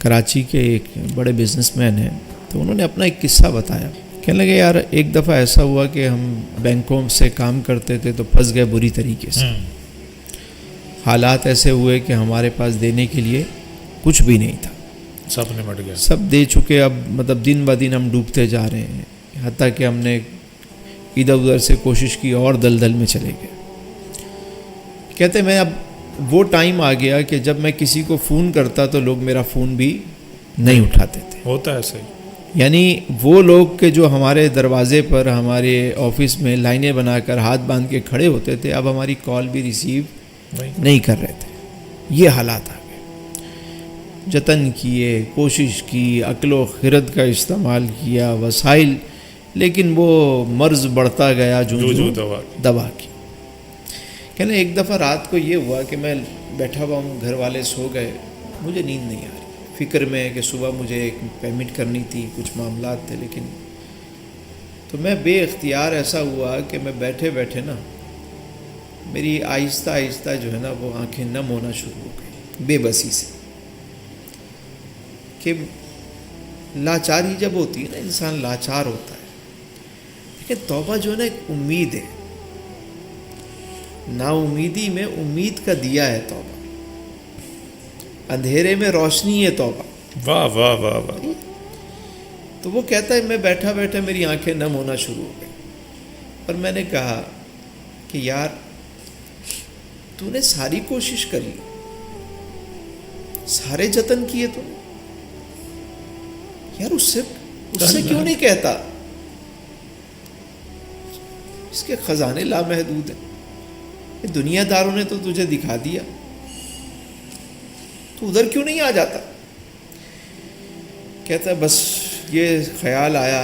کراچی کے ایک بڑے بزنس مین ہیں، تو انہوں نے اپنا ایک قصہ بتایا. کہنے لگے یار ایک دفعہ ایسا ہوا کہ ہم بینکوں سے کام کرتے تھے تو پھنس گئے بری طریقے سے. حالات ایسے ہوئے کہ ہمارے پاس دینے کے لیے کچھ بھی نہیں تھا، سب نے مٹ گیا، سب دے چکے. اب مطلب دن بہ دن ہم ڈوبتے جا رہے ہیں، حتیٰ کہ ہم نے ادھر ادھر سے کوشش کی اور دلدل میں چلے گئے. کہتے میں اب وہ ٹائم آ گیا کہ جب میں کسی کو فون کرتا تو لوگ میرا فون بھی نہیں اٹھاتے تھے. ہوتا ہے صحیح. یعنی وہ لوگ کہ جو ہمارے دروازے پر ہمارے آفس میں لائنیں بنا کر ہاتھ باندھ کے کھڑے ہوتے تھے، اب ہماری کال بھی ریسیو نہیں کر رہے تھے. یہ حالات آ گئے. جتن کیے، کوشش کی، عقل و خرد کا استعمال کیا، وسائل، لیکن وہ مرض بڑھتا گیا جو دوا کی. کہنے ایک دفعہ رات کو یہ ہوا کہ میں بیٹھا ہوا ہوں، گھر والے سو گئے، مجھے نیند نہیں آ رہی، فکر میں کہ صبح مجھے ایک پیمنٹ کرنی تھی، کچھ معاملات تھے. لیکن تو میں بے اختیار ایسا ہوا کہ میں بیٹھے بیٹھے نا میری آہستہ آہستہ جو ہے نا وہ آنکھیں نم ہونا شروع ہو گئی، بے بسی سے. کہ لاچاری جب ہوتی ہے نا، انسان لاچار ہوتا ہے. لیکن توبہ جو ہے نا ایک امید ہے، نا امیدی میں امید کا دیا ہے توبہ، اندھیرے میں روشنی ہے توبہ. واہ واہ واہ واہ. تو وہ کہتا ہے میں بیٹھا بیٹھا میری آنکھیں نم ہونا شروع ہو گئی، اور میں نے کہا کہ یار تو نے ساری کوشش کر لی، سارے جتن کیے تو یار اس سے کیوں نہیں کہتا؟ اس کے خزانے لامحدود ہیں، دنیا داروں نے تو تجھے دکھا دیا، تو ادھر کیوں نہیں آ جاتا؟ کہتا ہے بس یہ خیال آیا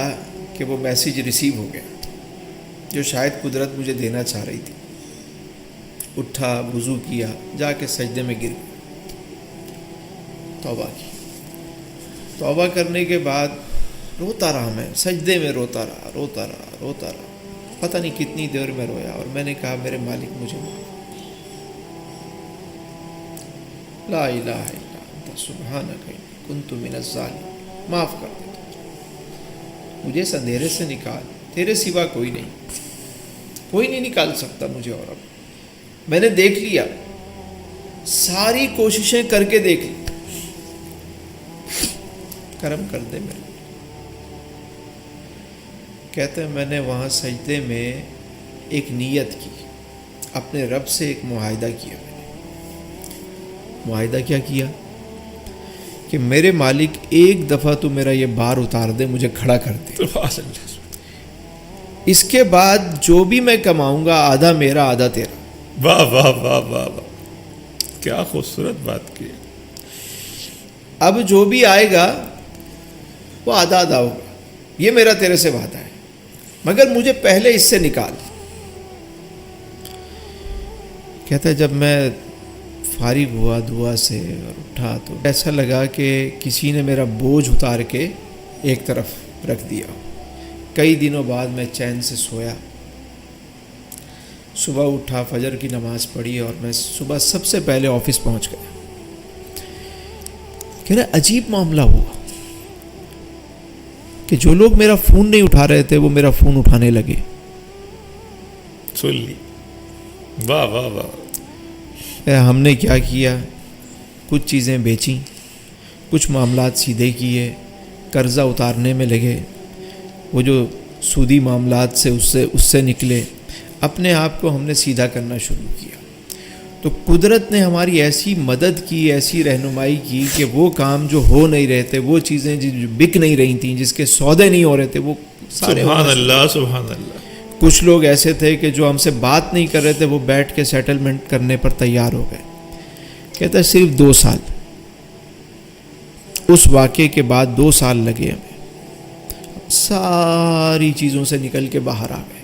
کہ وہ میسیج ریسیو ہو گیا جو شاید قدرت مجھے دینا چاہ رہی تھی. اٹھا، وضو کیا، جا کے سجدے میں گر گیا، توبہ کی. توبہ کرنے کے بعد روتا رہا، میں سجدے میں روتا رہا. پتہ نہیں کتنی دیر میں رویا، اور میں نے کہا میرے مالک مجھے معاف، لا الہ الا انت سبحانک انی کنت من الظالمین، معاف کر دے مجھے اس اندھیرے سے نکال، تیرے سوا کوئی نہیں نکال سکتا مجھے. اور اب میں نے دیکھ لیا، ساری کوششیں کر کے دیکھ لی، کرم کر دے میرے. کہتے ہیں میں نے وہاں سجدے میں ایک نیت کی، اپنے رب سے ایک معاہدہ کیا. معاہدہ کیا کیا کہ میرے مالک ایک دفعہ تو میرا یہ بار اتار دے، مجھے کھڑا کر دے. اس کے بعد جو بھی میں کماؤں گا آدھا میرا آدھا تیرا. واہ واہ واہ واہ واہ، کیا خوبصورت بات کی. اب جو بھی آئے گا وہ آدھا آدھا ہوگا، یہ میرا تیرے سے وعدہ ہے، مگر مجھے پہلے اس سے نکال. کہتا ہے جب میں فارغ ہوا دعا سے اور اٹھا تو ایسا لگا کہ کسی نے میرا بوجھ اتار کے ایک طرف رکھ دیا. کئی دنوں بعد میں چین سے سویا، صبح اٹھا، فجر کی نماز پڑھی، اور میں صبح سب سے پہلے آفس پہنچ گیا. کہہ رہا عجیب معاملہ ہوا کہ جو لوگ میرا فون نہیں اٹھا رہے تھے وہ میرا فون اٹھانے لگے. سن لی. واہ واہ واہ. ہم نے کیا کیا، کچھ چیزیں بیچیں، کچھ معاملات سیدھے کیے، قرضہ اتارنے میں لگے، وہ جو سودی معاملات سے اس سے نکلے، اپنے آپ کو ہم نے سیدھا کرنا شروع کیا. تو قدرت نے ہماری ایسی مدد کی، ایسی رہنمائی کی کہ وہ کام جو ہو نہیں رہے تھے، وہ چیزیں جو بک نہیں رہی تھیں، جس کے سودے نہیں ہو رہے تھے، وہ سارے سبحان اللہ سبحان اللہ. کچھ لوگ ایسے تھے کہ جو ہم سے بات نہیں کر رہے تھے، وہ بیٹھ کے سیٹلمنٹ کرنے پر تیار ہو گئے. کہتا ہے صرف 2 سال، اس واقعے کے بعد 2 سال لگے ہمیں، ساری چیزوں سے نکل کے باہر آ گئے.